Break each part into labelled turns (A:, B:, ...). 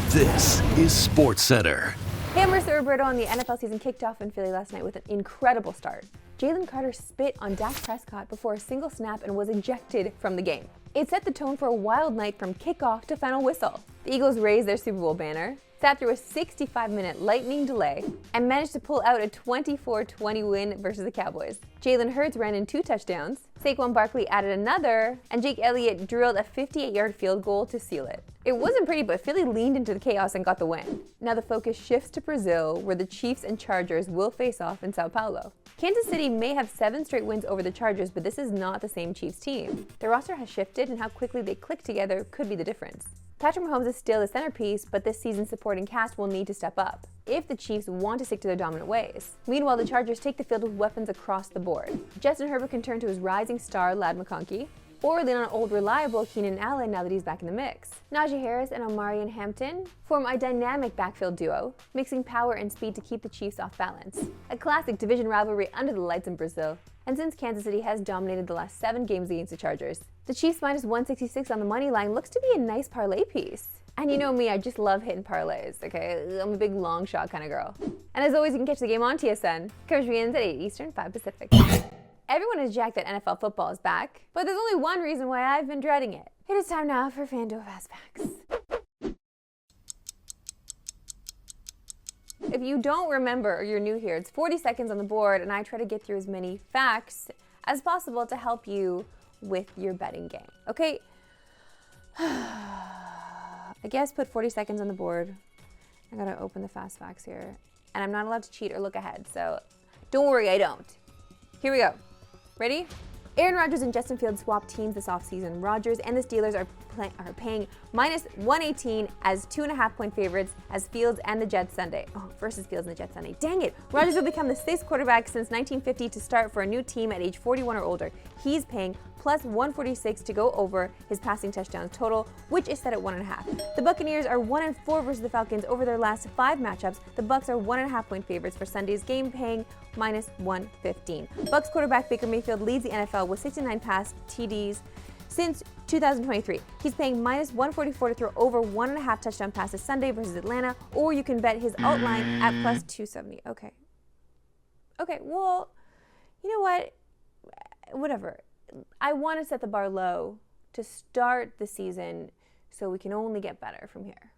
A: This is Sportscentre.
B: Hey, I'm Marissa Roberto, and the NFL season kicked off in Philly last night with an incredible start. Jalen Carter spit on Dak Prescott before a single snap and was ejected from the game. It set the tone for a wild night from kickoff to final whistle. The Eagles raised their Super Bowl banner, sat through a 65-minute lightning delay, and managed to pull out a 24-20 win versus the Cowboys. Jalen Hurts ran in 2 touchdowns, Saquon Barkley added another, and Jake Elliott drilled a 58-yard field goal to seal it. It wasn't pretty, but Philly leaned into the chaos and got the win. Now the focus shifts to Brazil, where the Chiefs and Chargers will face off in Sao Paulo. Kansas City may have 7 straight wins over the Chargers, but this is not the same Chiefs team. Their roster has shifted, and how quickly they click together could be the difference. Patrick Mahomes is still the centerpiece, but this season's supporting cast will need to step up if the Chiefs want to stick to their dominant ways. Meanwhile, the Chargers take the field with weapons across the board. Justin Herbert can turn to his rising star, Ladd McConkey, or lean on old reliable Keenan Allen now that he's back in the mix. Najee Harris and Omarion Hampton form a dynamic backfield duo, mixing power and speed to keep the Chiefs off balance. A classic division rivalry under the lights in Brazil. And since Kansas City has dominated the last 7 games against the Chargers, the Chiefs minus 166 on the money line looks to be a nice parlay piece. And you know me, I just love hitting parlays, okay? I'm a big long shot kind of girl. And as always, you can catch the game on TSN. Coverage begins at 8 Eastern, 5 Pacific. Everyone is jacked that NFL football is back, but there's only one reason why I've been dreading it. It is time now for FanDuel Fast Facts. If you don't remember or you're new here, it's 40 seconds on the board, and I try to get through as many facts as possible to help you with your betting game, okay? I guess put 40 seconds on the board. I gotta open the Fast Facts here. And I'm not allowed to cheat or look ahead, so don't worry, I don't. Here we go. Ready? Aaron Rodgers and Justin Fields swapped teams this offseason. Rodgers and the Steelers are paying minus 118 as 2.5-point favorites as Fields and the Jets Sunday. Versus Fields and the Jets Sunday. Dang it! Rodgers will become the 6th quarterback since 1950 to start for a new team at age 41 or older. He's paying plus 146 to go over his passing touchdowns total, which is set at 1.5. The Buccaneers are 1-4 versus the Falcons over their last 5 matchups. The Bucs are 1.5-point favorites for Sunday's game, paying minus 115. Bucs quarterback Baker Mayfield leads the NFL with 69 pass TDs since 2023. He's paying minus 144 to throw over 1.5 touchdown passes Sunday versus Atlanta, or you can bet his alt line at plus 270. Okay, well, you know what? Whatever. I want to set the bar low to start the season so we can only get better from here.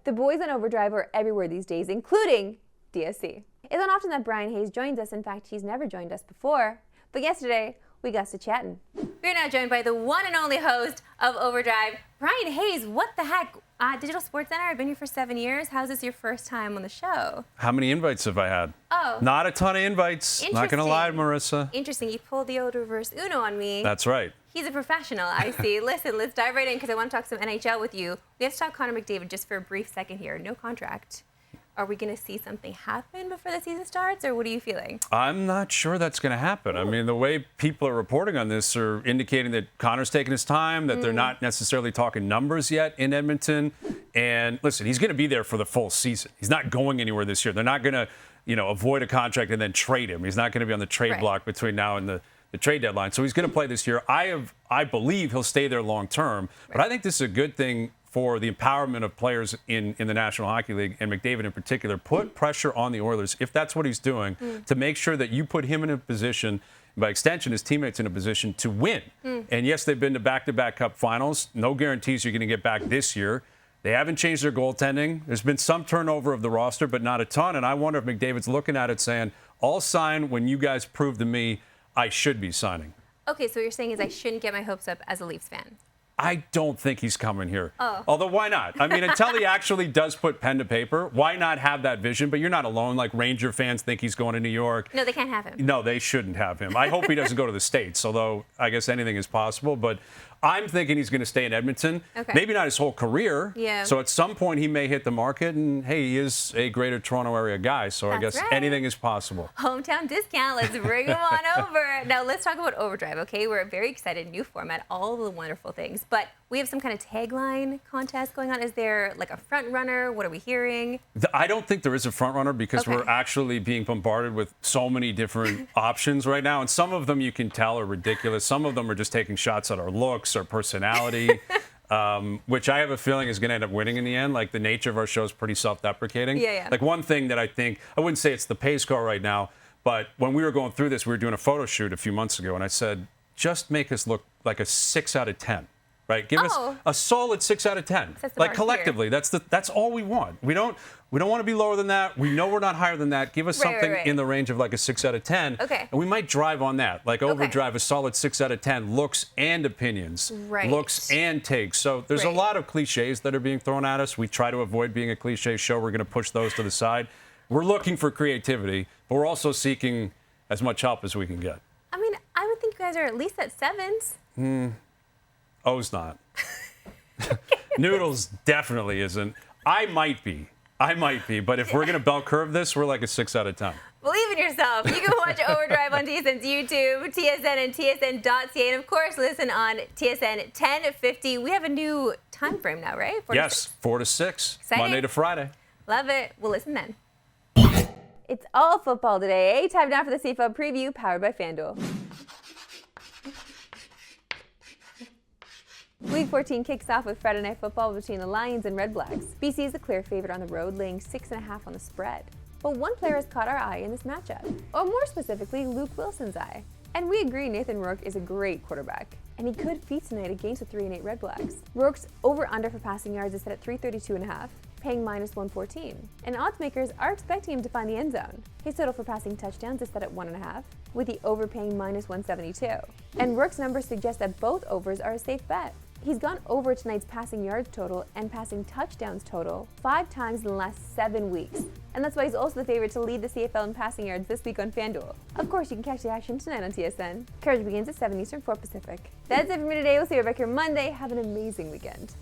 B: The boys on Overdrive are everywhere these days, including DSC. It's not often that Brian Hayes joins us. In fact, he's never joined us before. But yesterday, we got to chatting. We're now joined by the one and only host of Overdrive, Brian Hayes. What the heck? Digital Sportscentre, I've been here for 7 years. How's this your first time on the show?
C: How many invites have I had?
B: Oh.
C: Not a ton of invites. Not going to lie, Marissa.
B: Interesting. You pulled the old reverse Uno on me.
C: That's right.
B: He's a professional, I see. Listen, let's dive right in because I want to talk some NHL with you. We have to talk Connor McDavid just for a brief second here. No contract. Are we going to see something happen before the season starts, or what are you feeling?
C: I'm not sure that's going to happen. I mean, the way people are reporting on this are indicating that Connor's taking his time, that they're not necessarily talking numbers yet in Edmonton. And listen, he's going to be there for the full season. He's not going anywhere this year. They're not going to, avoid a contract and then trade him. He's not going to be on the trade block between now and the trade deadline. So he's going to play this year. I believe he'll stay there long term. But I think this is a good thing for the empowerment of players in the National Hockey League, and McDavid in particular. Put pressure on the Oilers, if that's what he's doing, to make sure that you put him in a position, by extension, his teammates in a position to win. And yes, they've been to back-to-back Cup finals. No guarantees you're going to get back this year. They haven't changed their goaltending. There's been some turnover of the roster, but not a ton. And I wonder if McDavid's looking at it saying, I'll sign when you guys prove to me I should be signing.
B: Okay, so what you're saying is I shouldn't get my hopes up as a Leafs fan.
C: I don't think he's coming here. Although, why not? I mean, until he actually does put pen to paper, why not have that vision? But you're not alone. Like, Ranger fans think he's going to New York.
B: No, they can't have him.
C: No, they shouldn't have him. I hope he doesn't go to the States, although I guess anything is possible. But I'm thinking he's going to stay in Edmonton.
B: Okay.
C: Maybe not his whole career.
B: Yeah.
C: So at some point he may hit the market, and hey, he is a greater Toronto area guy. So I guess anything is possible.
B: Hometown discount. Let's bring him on over. Now let's talk about Overdrive. Okay, we're very excited. New format, all the wonderful things. But we have some kind of tagline contest going on. Is there like a front runner? What are we hearing?
C: I don't think there is a front runner because we're actually being bombarded with so many different options right now, and some of them you can tell are ridiculous. Some of them are just taking shots at our looks, our personality. which I have a feeling is going to end up winning in the end. Like, the nature of our show is pretty self-deprecating.
B: Yeah.
C: Like, one thing that I wouldn't say it's the pay score right now, but when we were going through this, we were doing a photo shoot a few months ago, and I said, just make us look like a 6 out of 10. Right? Give us a solid 6 out of 10. Like, collectively, that's all we want. We don't want to be lower than that. We know we're not higher than that. Give us something in the range of like a 6 out of 10.
B: Okay.
C: And we might drive on that. Like, overdrive a solid 6 out of 10 looks and opinions.
B: Right.
C: Looks and takes. So there's a lot of cliches that are being thrown at us. We try to avoid being a cliche show. We're going to push those to the side. We're looking for creativity, but we're also seeking as much help as we can get.
B: I mean, I would think you guys are at least at 7s.
C: O's not. Noodles definitely isn't. I might be, but if we're going to bell curve this, we're like a 6 out of 10.
B: Believe in yourself. You can watch Overdrive on TSN's YouTube, TSN and TSN.ca, and of course, listen on TSN 1050. We have a new time frame now, right? 4 to 6.
C: 4 to 6,
B: Exciting.
C: Monday to Friday.
B: Love it. We'll listen then. It's all football today. Time now for the CFL Preview, powered by FanDuel. Week 14 kicks off with Friday Night Football between the Lions and Red Blacks. BC is the clear favorite on the road, laying 6.5 on the spread. But one player has caught our eye in this matchup, or more specifically, Luke Wilson's eye. And we agree Nathan Rourke is a great quarterback, and he could feast tonight against the 3-8 Red Blacks. Rourke's over-under for passing yards is set at 332.5, paying -114. And odds makers are expecting him to find the end zone. His total for passing touchdowns is set at 1.5, with the over paying -172. And Rourke's numbers suggest that both overs are a safe bet. He's gone over tonight's passing yards total and passing touchdowns total 5 times in the last 7 weeks. And that's why he's also the favorite to lead the CFL in passing yards this week on FanDuel. Of course, you can catch the action tonight on TSN. Coverage begins at 7 Eastern, 4 Pacific. That's it for me today. We'll see you back here Monday. Have an amazing weekend.